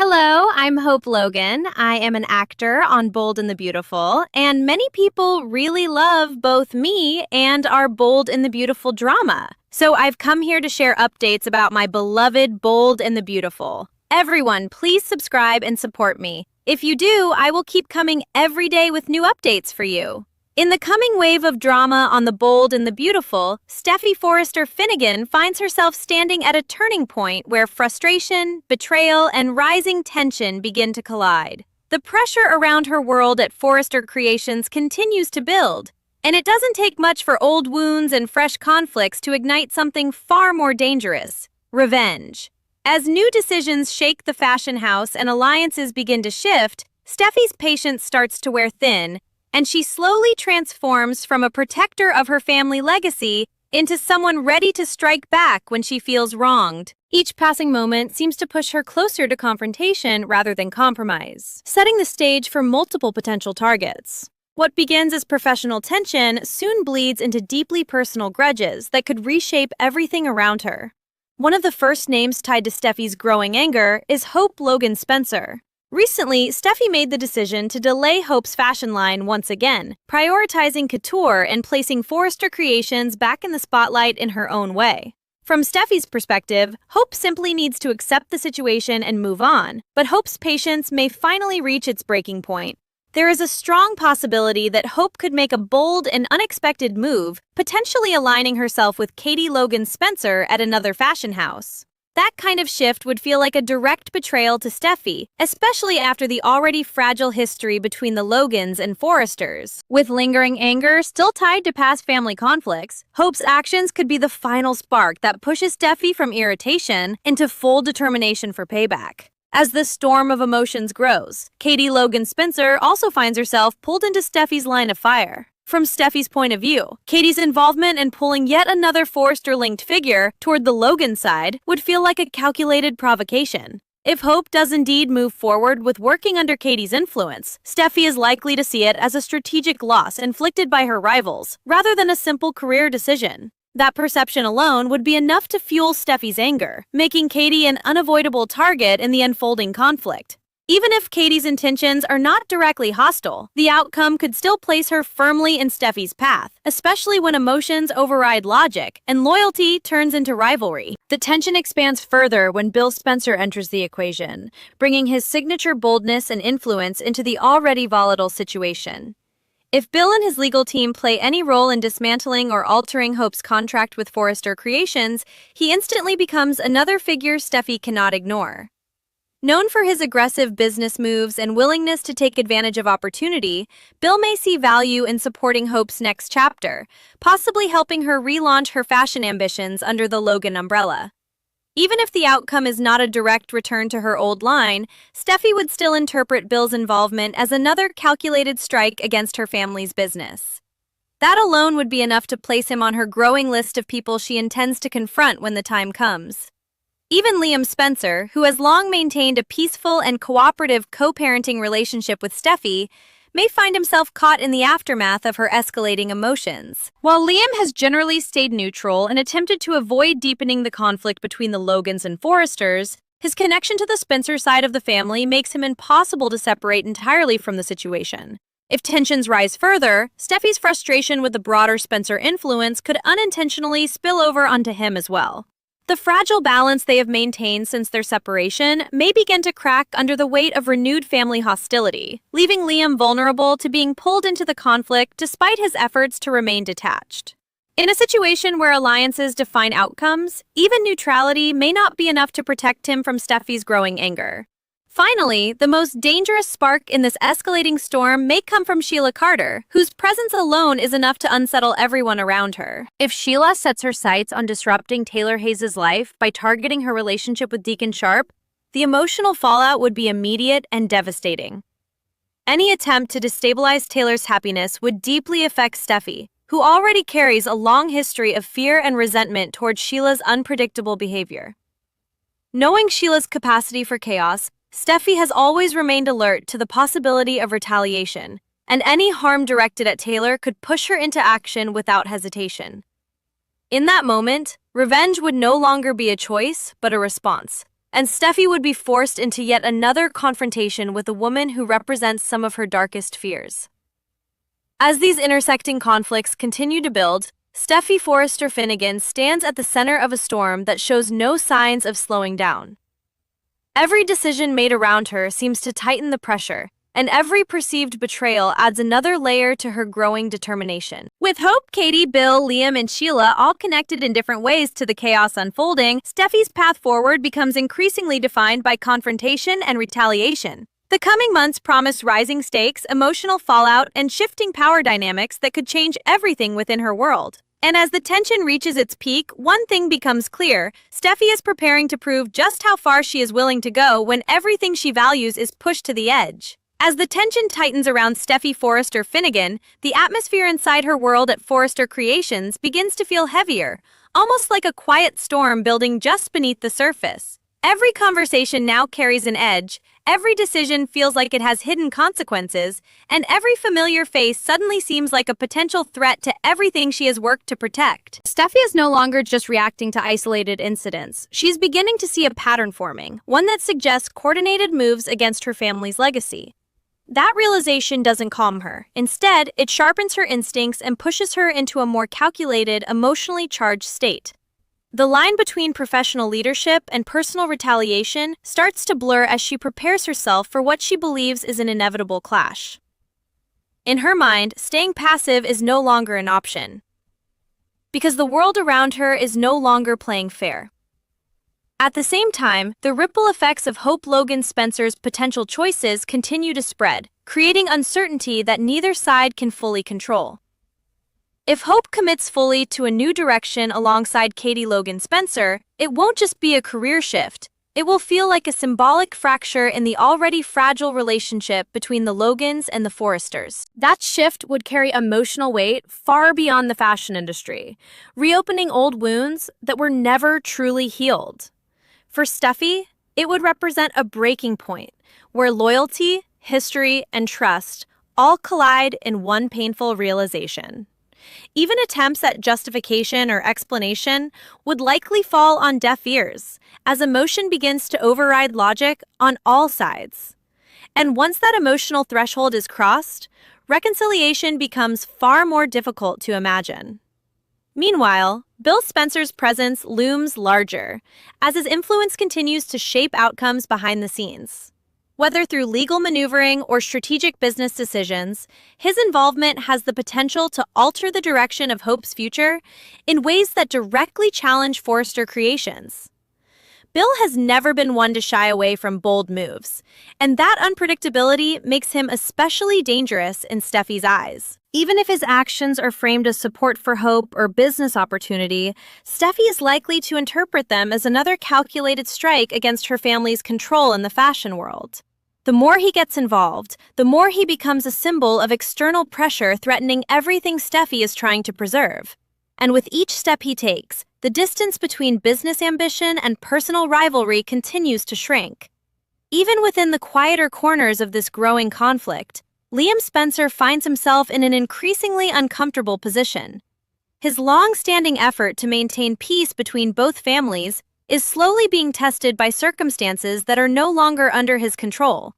Hello, I'm Hope Logan. I am an actor on Bold and the Beautiful, and many people really love both me and our Bold and the Beautiful drama. So I've come here to share updates about my beloved Bold and the Beautiful. Everyone, please subscribe and support me. If you do, I will keep coming every day with new updates for you. In the coming wave of drama on The Bold and the Beautiful, Steffy Forrester Finnegan finds herself standing at a turning point where frustration, betrayal, and rising tension begin to collide. The pressure around her world at Forrester Creations continues to build, and it doesn't take much for old wounds and fresh conflicts to ignite something far more dangerous: revenge. As new decisions shake the fashion house and alliances begin to shift, Steffy's patience starts to wear thin, and she slowly transforms from a protector of her family legacy into someone ready to strike back when she feels wronged. Each passing moment seems to push her closer to confrontation rather than compromise, setting the stage for multiple potential targets. What begins as professional tension soon bleeds into deeply personal grudges that could reshape everything around her. One of the first names tied to Steffy's growing anger is Hope Logan Spencer. Recently, Steffy made the decision to delay Hope's fashion line once again, prioritizing couture and placing Forrester Creations back in the spotlight in her own way. From Steffy's perspective, Hope simply needs to accept the situation and move on, but Hope's patience may finally reach its breaking point. There is a strong possibility that Hope could make a bold and unexpected move, potentially aligning herself with Katie Logan Spencer at another fashion house. That kind of shift would feel like a direct betrayal to Steffy, especially after the already fragile history between the Logans and Forresters. With lingering anger still tied to past family conflicts, Hope's actions could be the final spark that pushes Steffy from irritation into full determination for payback. As the storm of emotions grows, Katie Logan Spencer also finds herself pulled into Steffy's line of fire. From Steffy's point of view, Katie's involvement in pulling yet another Forrester-linked figure toward the Logan side would feel like a calculated provocation. If Hope does indeed move forward with working under Katie's influence, Steffy is likely to see it as a strategic loss inflicted by her rivals, rather than a simple career decision. That perception alone would be enough to fuel Steffy's anger, making Katie an unavoidable target in the unfolding conflict. Even if Katie's intentions are not directly hostile, the outcome could still place her firmly in Steffy's path, especially when emotions override logic and loyalty turns into rivalry. The tension expands further when Bill Spencer enters the equation, bringing his signature boldness and influence into the already volatile situation. If Bill and his legal team play any role in dismantling or altering Hope's contract with Forrester Creations, he instantly becomes another figure Steffy cannot ignore. Known for his aggressive business moves and willingness to take advantage of opportunity, Bill may see value in supporting Hope's next chapter, possibly helping her relaunch her fashion ambitions under the Logan umbrella. Even if the outcome is not a direct return to her old line, Steffy would still interpret Bill's involvement as another calculated strike against her family's business. That alone would be enough to place him on her growing list of people she intends to confront when the time comes. Even Liam Spencer, who has long maintained a peaceful and cooperative co-parenting relationship with Steffy, may find himself caught in the aftermath of her escalating emotions. While Liam has generally stayed neutral and attempted to avoid deepening the conflict between the Logans and Forresters, his connection to the Spencer side of the family makes him impossible to separate entirely from the situation. If tensions rise further, Steffy's frustration with the broader Spencer influence could unintentionally spill over onto him as well. The fragile balance they have maintained since their separation may begin to crack under the weight of renewed family hostility, leaving Liam vulnerable to being pulled into the conflict despite his efforts to remain detached. In a situation where alliances define outcomes, even neutrality may not be enough to protect him from Steffy's growing anger. Finally, the most dangerous spark in this escalating storm may come from Sheila Carter, whose presence alone is enough to unsettle everyone around her. If Sheila sets her sights on disrupting Taylor Hayes' life by targeting her relationship with Deacon Sharp, the emotional fallout would be immediate and devastating. Any attempt to destabilize Taylor's happiness would deeply affect Steffy, who already carries a long history of fear and resentment towards Sheila's unpredictable behavior. Knowing Sheila's capacity for chaos, Steffy has always remained alert to the possibility of retaliation, and any harm directed at Taylor could push her into action without hesitation. In that moment, revenge would no longer be a choice, but a response, and Steffy would be forced into yet another confrontation with a woman who represents some of her darkest fears. As these intersecting conflicts continue to build, Steffy Forrester Finnegan stands at the center of a storm that shows no signs of slowing down. Every decision made around her seems to tighten the pressure, and every perceived betrayal adds another layer to her growing determination. With Hope, Katie, Bill, Liam, and Sheila all connected in different ways to the chaos unfolding, Steffy's path forward becomes increasingly defined by confrontation and retaliation. The coming months promise rising stakes, emotional fallout, and shifting power dynamics that could change everything within her world. And as the tension reaches its peak, one thing becomes clear: Steffy is preparing to prove just how far she is willing to go when everything she values is pushed to the edge. As the tension tightens around Steffy Forrester Finnegan, the atmosphere inside her world at Forrester Creations begins to feel heavier, almost like a quiet storm building just beneath the surface. Every conversation now carries an edge, every decision feels like it has hidden consequences, and every familiar face suddenly seems like a potential threat to everything she has worked to protect. Steffy is no longer just reacting to isolated incidents. She's beginning to see a pattern forming, one that suggests coordinated moves against her family's legacy. That realization doesn't calm her. Instead, it sharpens her instincts and pushes her into a more calculated, emotionally charged state. The line between professional leadership and personal retaliation starts to blur as she prepares herself for what she believes is an inevitable clash. In her mind, staying passive is no longer an option, because the world around her is no longer playing fair. At the same time, the ripple effects of Hope Logan Spencer's potential choices continue to spread, creating uncertainty that neither side can fully control. If Hope commits fully to a new direction alongside Katie Logan Spencer, it won't just be a career shift. It will feel like a symbolic fracture in the already fragile relationship between the Logans and the Forresters. That shift would carry emotional weight far beyond the fashion industry, reopening old wounds that were never truly healed. For Steffy, it would represent a breaking point where loyalty, history, and trust all collide in one painful realization. Even attempts at justification or explanation would likely fall on deaf ears, as emotion begins to override logic on all sides. And once that emotional threshold is crossed, reconciliation becomes far more difficult to imagine. Meanwhile, Bill Spencer's presence looms larger, as his influence continues to shape outcomes behind the scenes. Whether through legal maneuvering or strategic business decisions, his involvement has the potential to alter the direction of Hope's future in ways that directly challenge Forrester Creations. Bill has never been one to shy away from bold moves, and that unpredictability makes him especially dangerous in Steffy's eyes. Even if his actions are framed as support for Hope or business opportunity, Steffy is likely to interpret them as another calculated strike against her family's control in the fashion world. The more he gets involved, the more he becomes a symbol of external pressure threatening everything Steffy is trying to preserve. And with each step he takes, the distance between business ambition and personal rivalry continues to shrink. Even within the quieter corners of this growing conflict, Liam Spencer finds himself in an increasingly uncomfortable position. His long-standing effort to maintain peace between both families is slowly being tested by circumstances that are no longer under his control.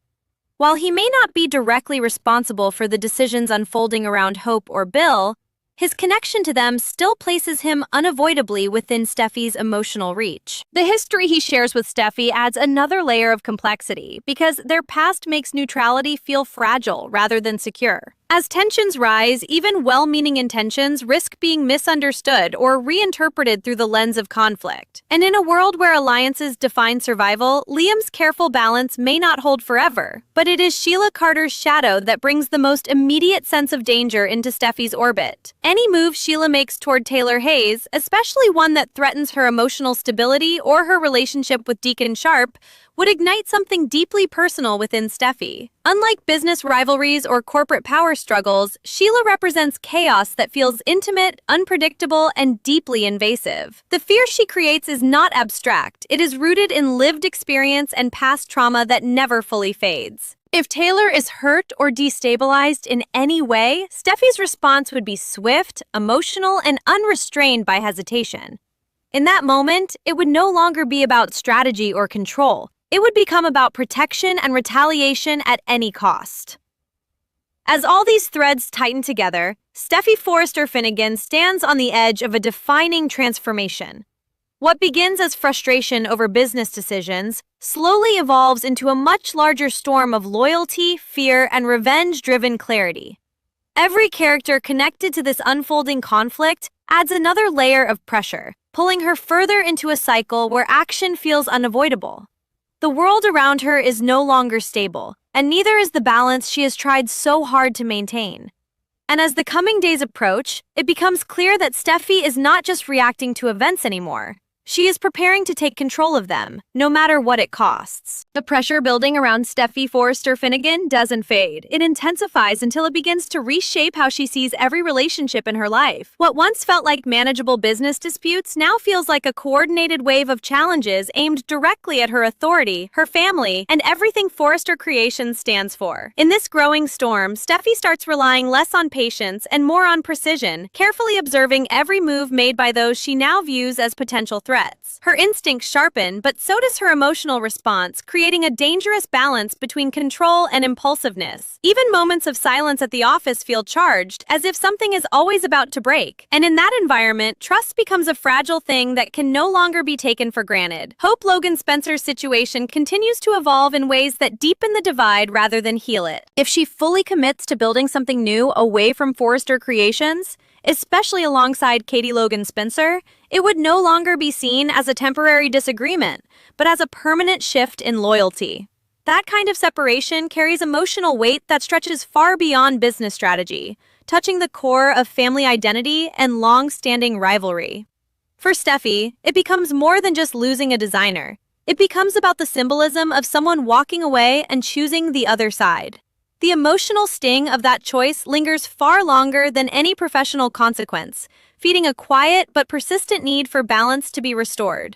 While he may not be directly responsible for the decisions unfolding around Hope or Bill, his connection to them still places him unavoidably within Steffy's emotional reach. The history he shares with Steffy adds another layer of complexity because their past makes neutrality feel fragile rather than secure. As tensions rise, even well-meaning intentions risk being misunderstood or reinterpreted through the lens of conflict. And in a world where alliances define survival, Liam's careful balance may not hold forever, but it is Sheila Carter's shadow that brings the most immediate sense of danger into Steffy's orbit. Any move Sheila makes toward Taylor Hayes, especially one that threatens her emotional stability or her relationship with Deacon Sharp, would ignite something deeply personal within Steffy. Unlike business rivalries or corporate power struggles, Sheila represents chaos that feels intimate, unpredictable, and deeply invasive. The fear she creates is not abstract. It is rooted in lived experience and past trauma that never fully fades. If Taylor is hurt or destabilized in any way, Steffy's response would be swift, emotional, and unrestrained by hesitation. In that moment, it would no longer be about strategy or control. It would become about protection and retaliation at any cost. As all these threads tighten together, Steffy Forrester Finnegan stands on the edge of a defining transformation. What begins as frustration over business decisions slowly evolves into a much larger storm of loyalty, fear, and revenge-driven clarity. Every character connected to this unfolding conflict adds another layer of pressure, pulling her further into a cycle where action feels unavoidable. The world around her is no longer stable, and neither is the balance she has tried so hard to maintain. And as the coming days approach, it becomes clear that Steffy is not just reacting to events anymore. She is preparing to take control of them, no matter what it costs. The pressure building around Steffy Forrester Finnegan doesn't fade. It intensifies until it begins to reshape how she sees every relationship in her life. What once felt like manageable business disputes now feels like a coordinated wave of challenges aimed directly at her authority, her family, and everything Forrester Creations stands for. In this growing storm, Steffy starts relying less on patience and more on precision, carefully observing every move made by those she now views as potential threats. Her instincts sharpen, but so does her emotional response, creating a dangerous balance between control and impulsiveness. Even moments of silence at the office feel charged, as if something is always about to break. And in that environment, trust becomes a fragile thing that can no longer be taken for granted. Hope Logan Spencer's situation continues to evolve in ways that deepen the divide rather than heal it. If she fully commits to building something new away from Forrester Creations, especially alongside Katie Logan Spencer, it would no longer be seen as a temporary disagreement, but as a permanent shift in loyalty. That kind of separation carries emotional weight that stretches far beyond business strategy, touching the core of family identity and long-standing rivalry. For Steffy, it becomes more than just losing a designer. It becomes about the symbolism of someone walking away and choosing the other side. The emotional sting of that choice lingers far longer than any professional consequence, feeding a quiet but persistent need for balance to be restored.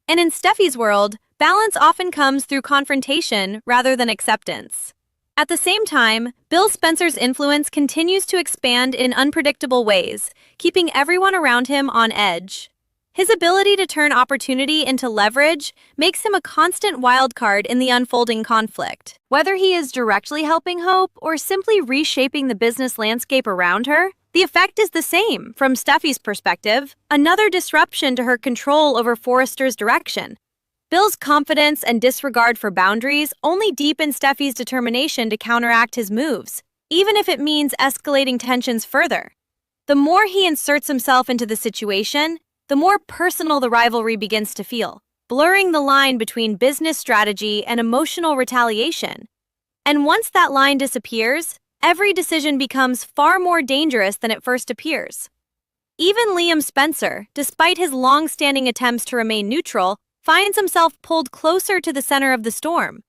And in Steffy's world, balance often comes through confrontation rather than acceptance. At the same time, Bill Spencer's influence continues to expand in unpredictable ways, keeping everyone around him on edge. His ability to turn opportunity into leverage makes him a constant wildcard in the unfolding conflict. Whether he is directly helping Hope or simply reshaping the business landscape around her, the effect is the same. From Steffy's perspective, another disruption to her control over Forrester's direction. Bill's confidence and disregard for boundaries only deepen Steffy's determination to counteract his moves, even if it means escalating tensions further. The more he inserts himself into the situation, the more personal the rivalry begins to feel, blurring the line between business strategy and emotional retaliation. And once that line disappears, every decision becomes far more dangerous than it first appears. Even Liam Spencer, despite his long-standing attempts to remain neutral, finds himself pulled closer to the center of the storm.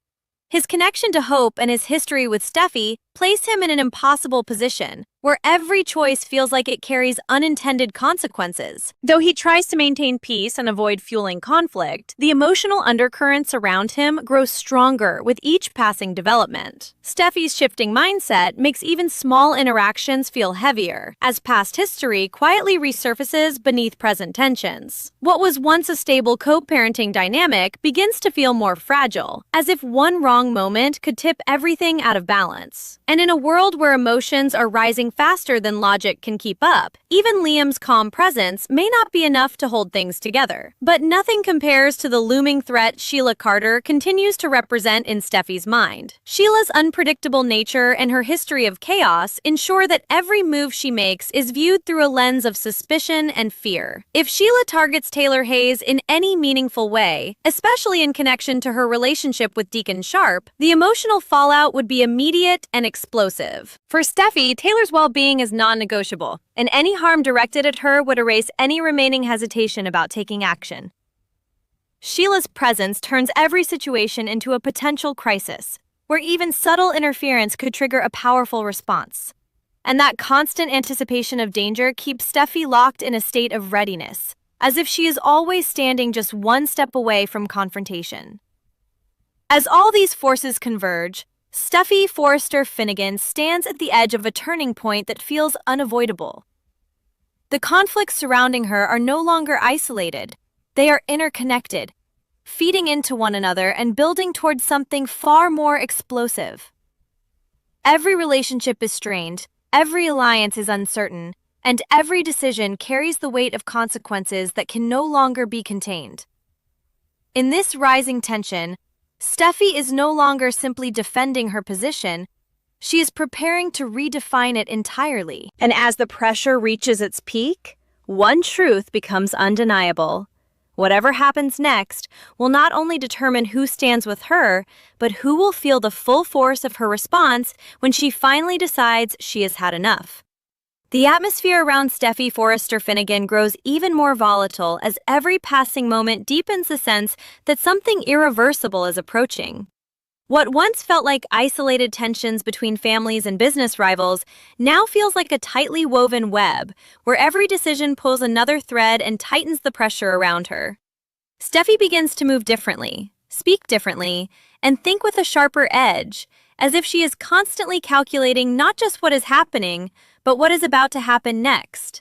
His connection to Hope and his history with Steffy place him in an impossible position, where every choice feels like it carries unintended consequences. Though he tries to maintain peace and avoid fueling conflict, the emotional undercurrents around him grow stronger with each passing development. Steffy's shifting mindset makes even small interactions feel heavier, as past history quietly resurfaces beneath present tensions. What was once a stable co-parenting dynamic begins to feel more fragile, as if one wrong moment could tip everything out of balance. And in a world where emotions are rising faster than logic can keep up, even Liam's calm presence may not be enough to hold things together. But nothing compares to the looming threat Sheila Carter continues to represent in Steffy's mind. Sheila's unpredictable nature and her history of chaos ensure that every move she makes is viewed through a lens of suspicion and fear. If Sheila targets Taylor Hayes in any meaningful way, especially in connection to her relationship with Deacon Sharp, the emotional fallout would be immediate and explosive. For Steffy, Taylor's well-being is non-negotiable, and any harm directed at her would erase any remaining hesitation about taking action. Sheila's presence turns every situation into a potential crisis, where even subtle interference could trigger a powerful response. And that constant anticipation of danger keeps Steffy locked in a state of readiness, as if she is always standing just one step away from confrontation. As all these forces converge, Steffy Forrester Finnegan stands at the edge of a turning point that feels unavoidable. The conflicts surrounding her are no longer isolated. They are interconnected, feeding into one another and building towards something far more explosive. Every relationship is strained, every alliance is uncertain, and every decision carries the weight of consequences that can no longer be contained. In this rising tension, Steffi is no longer simply defending her position, she is preparing to redefine it entirely. And as the pressure reaches its peak, one truth becomes undeniable. Whatever happens next will not only determine who stands with her, but who will feel the full force of her response when she finally decides she has had enough. The atmosphere around Steffy Forrester Finnegan grows even more volatile as every passing moment deepens the sense that something irreversible is approaching. What once felt like isolated tensions between families and business rivals now feels like a tightly woven web, where every decision pulls another thread and tightens the pressure around her. Steffi begins to move differently, speak differently, and think with a sharper edge, as if she is constantly calculating not just what is happening, but what is about to happen next.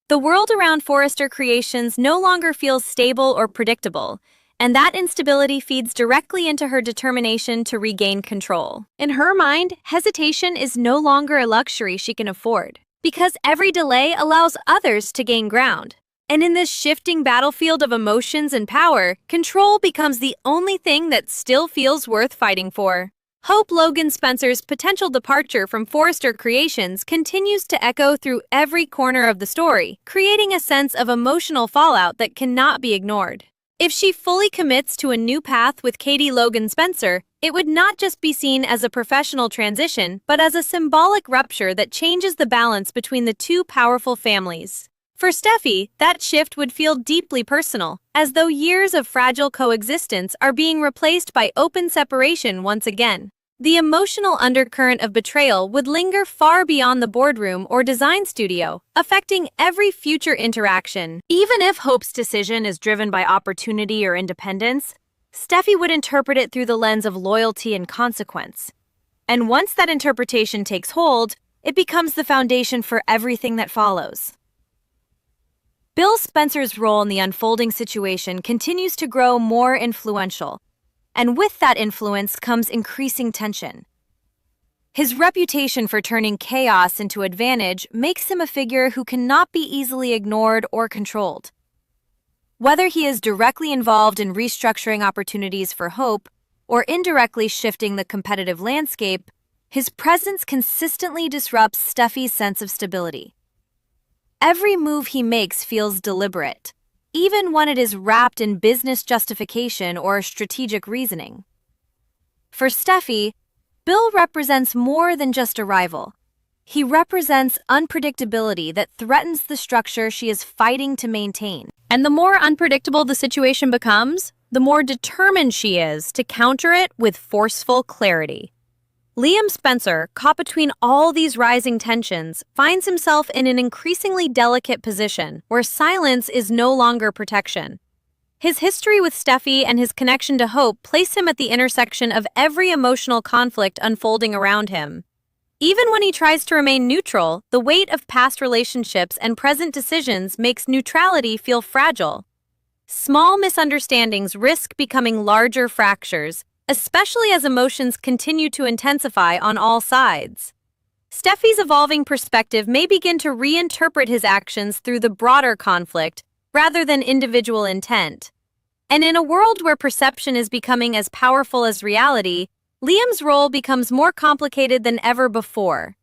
The world around Forrester Creations no longer feels stable or predictable, and that instability feeds directly into her determination to regain control. In her mind, hesitation is no longer a luxury she can afford, because every delay allows others to gain ground. And in this shifting battlefield of emotions and power, control becomes the only thing that still feels worth fighting for. Hope Logan Spencer's potential departure from Forrester Creations continues to echo through every corner of the story, creating a sense of emotional fallout that cannot be ignored. If she fully commits to a new path with Katie Logan Spencer, it would not just be seen as a professional transition, but as a symbolic rupture that changes the balance between the two powerful families. For Steffi, that shift would feel deeply personal, as though years of fragile coexistence are being replaced by open separation once again. The emotional undercurrent of betrayal would linger far beyond the boardroom or design studio, affecting every future interaction. Even if Hope's decision is driven by opportunity or independence, Steffi would interpret it through the lens of loyalty and consequence. And once that interpretation takes hold, it becomes the foundation for everything that follows. Bill Spencer's role in the unfolding situation continues to grow more influential, and with that influence comes increasing tension. His reputation for turning chaos into advantage makes him a figure who cannot be easily ignored or controlled. Whether he is directly involved in restructuring opportunities for Hope or indirectly shifting the competitive landscape, his presence consistently disrupts Steffi's sense of stability. Every move he makes feels deliberate, even when it is wrapped in business justification or strategic reasoning. For Steffi, Bill represents more than just a rival. He represents unpredictability that threatens the structure she is fighting to maintain. And the more unpredictable the situation becomes, the more determined she is to counter it with forceful clarity. Liam Spencer, caught between all these rising tensions, finds himself in an increasingly delicate position where silence is no longer protection. His history with Steffi and his connection to Hope place him at the intersection of every emotional conflict unfolding around him. Even when he tries to remain neutral, the weight of past relationships and present decisions makes neutrality feel fragile. Small misunderstandings risk becoming larger fractures, especially as emotions continue to intensify on all sides. Steffi's evolving perspective may begin to reinterpret his actions through the broader conflict rather than individual intent. And in a world where perception is becoming as powerful as reality, Liam's role becomes more complicated than ever before.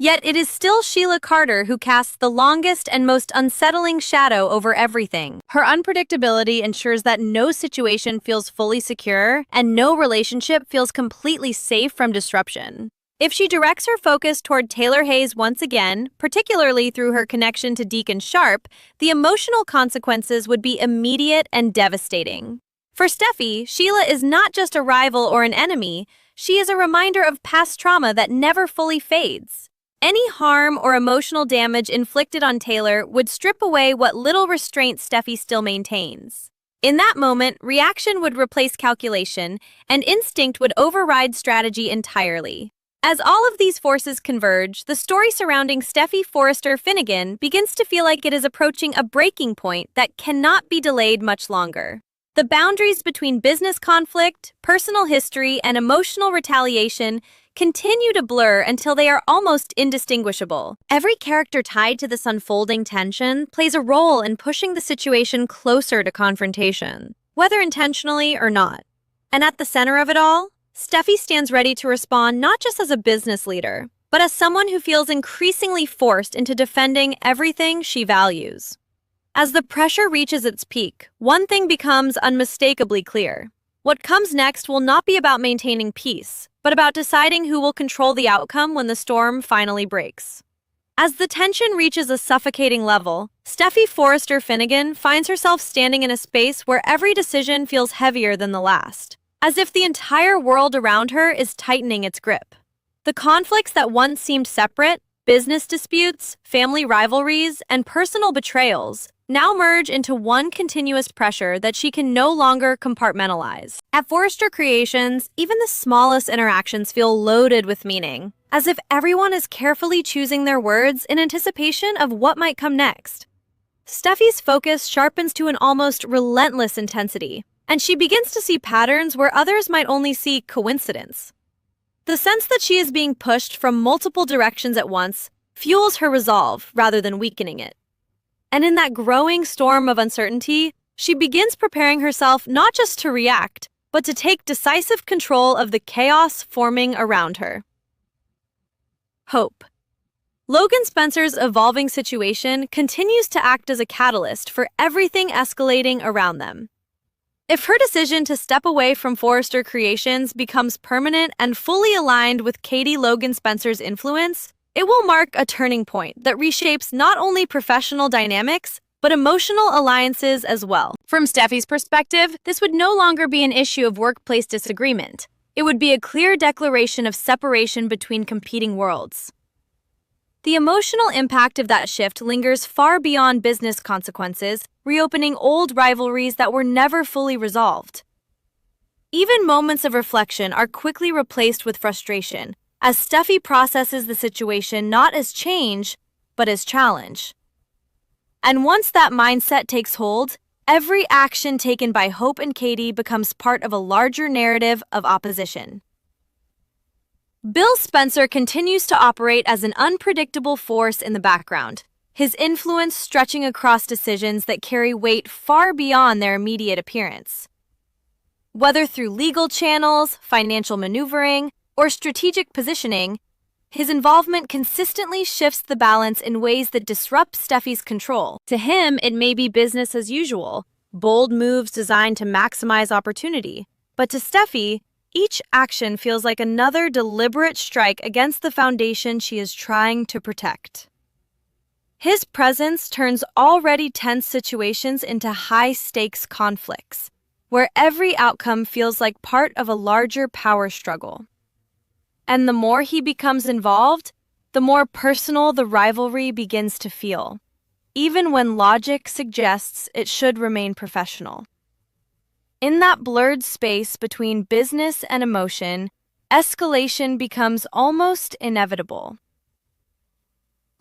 Yet it is still Sheila Carter who casts the longest and most unsettling shadow over everything. Her unpredictability ensures that no situation feels fully secure and no relationship feels completely safe from disruption. If she directs her focus toward Taylor Hayes once again, particularly through her connection to Deacon Sharp, the emotional consequences would be immediate and devastating. For Steffi, Sheila is not just a rival or an enemy, she is a reminder of past trauma that never fully fades. Any harm or emotional damage inflicted on Taylor would strip away what little restraint Steffi still maintains. In that moment, reaction would replace calculation, and instinct would override strategy entirely. As all of these forces converge, the story surrounding Steffy Forrester Finnegan begins to feel like it is approaching a breaking point that cannot be delayed much longer. The boundaries between business conflict, personal history, and emotional retaliation continue to blur until they are almost indistinguishable. Every character tied to this unfolding tension plays a role in pushing the situation closer to confrontation, whether intentionally or not. And at the center of it all, Steffi stands ready to respond not just as a business leader, but as someone who feels increasingly forced into defending everything she values. As the pressure reaches its peak, one thing becomes unmistakably clear. What comes next will not be about maintaining peace, but about deciding who will control the outcome when the storm finally breaks. As the tension reaches a suffocating level, Steffi Forrester Finnegan finds herself standing in a space where every decision feels heavier than the last, as if the entire world around her is tightening its grip. The conflicts that once seemed separate, business disputes, family rivalries, and personal betrayals, now merge into one continuous pressure that she can no longer compartmentalize. At Forrester Creations, even the smallest interactions feel loaded with meaning, as if everyone is carefully choosing their words in anticipation of what might come next. Steffi's focus sharpens to an almost relentless intensity, and she begins to see patterns where others might only see coincidence. The sense that she is being pushed from multiple directions at once fuels her resolve rather than weakening it. And in that growing storm of uncertainty, she begins preparing herself not just to react, but to take decisive control of the chaos forming around her. Hope. Logan Spencer's evolving situation continues to act as a catalyst for everything escalating around them. If her decision to step away from Forrester Creations becomes permanent and fully aligned with Katie Logan Spencer's influence, it will mark a turning point that reshapes not only professional dynamics, but emotional alliances as well. From Steffi's perspective, this would no longer be an issue of workplace disagreement. It would be a clear declaration of separation between competing worlds. The emotional impact of that shift lingers far beyond business consequences, reopening old rivalries that were never fully resolved. Even moments of reflection are quickly replaced with frustration, as Steffi processes the situation not as change, but as challenge. And once that mindset takes hold, every action taken by Hope and Katie becomes part of a larger narrative of opposition. Bill Spencer continues to operate as an unpredictable force in the background, his influence stretching across decisions that carry weight far beyond their immediate appearance. Whether through legal channels, financial maneuvering, or strategic positioning, his involvement consistently shifts the balance in ways that disrupt Steffi's control. To him, it may be business as usual, bold moves designed to maximize opportunity. But to Steffi, each action feels like another deliberate strike against the foundation she is trying to protect. His presence turns already tense situations into high-stakes conflicts, where every outcome feels like part of a larger power struggle. And the more he becomes involved, the more personal the rivalry begins to feel, even when logic suggests it should remain professional. In that blurred space between business and emotion, escalation becomes almost inevitable.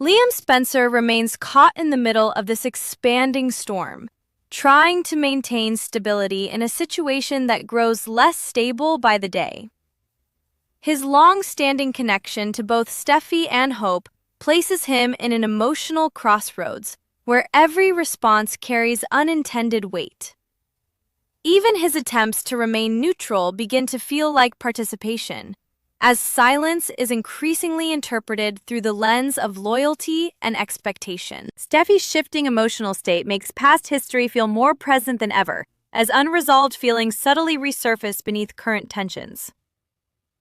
Liam Spencer remains caught in the middle of this expanding storm, trying to maintain stability in a situation that grows less stable by the day. His long-standing connection to both Steffi and Hope places him in an emotional crossroads where every response carries unintended weight. Even his attempts to remain neutral begin to feel like participation, as silence is increasingly interpreted through the lens of loyalty and expectation. Steffi's shifting emotional state makes past history feel more present than ever, as unresolved feelings subtly resurface beneath current tensions.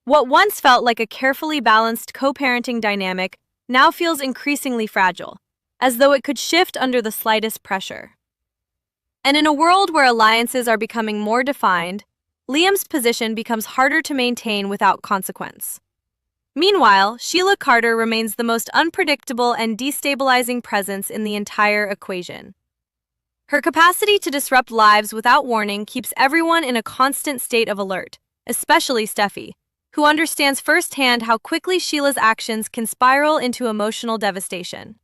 What once felt like a carefully balanced co-parenting dynamic now feels increasingly fragile, as though it could shift under the slightest pressure. And in a world where alliances are becoming more defined, Liam's position becomes harder to maintain without consequence. Meanwhile, Sheila Carter remains the most unpredictable and destabilizing presence in the entire equation. Her capacity to disrupt lives without warning keeps everyone in a constant state of alert, especially Steffi, who understands firsthand how quickly Sheila's actions can spiral into emotional devastation.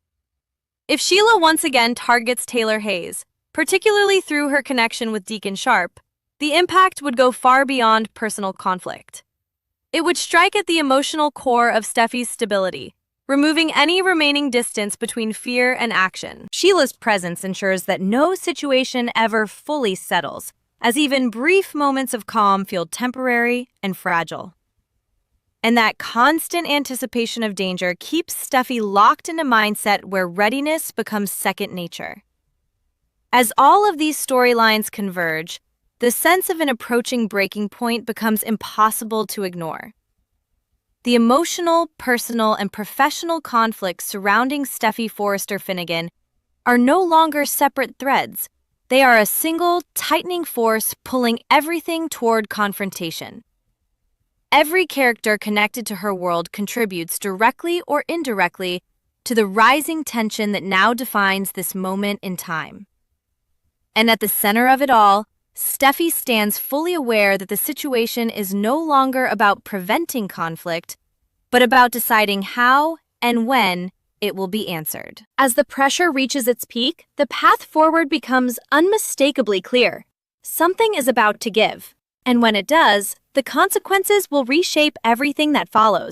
If Sheila once again targets Taylor Hayes, particularly through her connection with Deacon Sharp, the impact would go far beyond personal conflict. It would strike at the emotional core of Steffy's stability, removing any remaining distance between fear and action. Sheila's presence ensures that no situation ever fully settles, as even brief moments of calm feel temporary and fragile. And that constant anticipation of danger keeps Steffy locked in a mindset where readiness becomes second nature. As all of these storylines converge, the sense of an approaching breaking point becomes impossible to ignore. The emotional, personal, and professional conflicts surrounding Steffy Forrester Finnegan are no longer separate threads. They are a single, tightening force pulling everything toward confrontation. Every character connected to her world contributes directly or indirectly to the rising tension that now defines this moment in time. And at the center of it all, Steffy stands fully aware that the situation is no longer about preventing conflict, but about deciding how and when it will be answered. As the pressure reaches its peak, the path forward becomes unmistakably clear. Something is about to give, and when it does, the consequences will reshape everything that follows.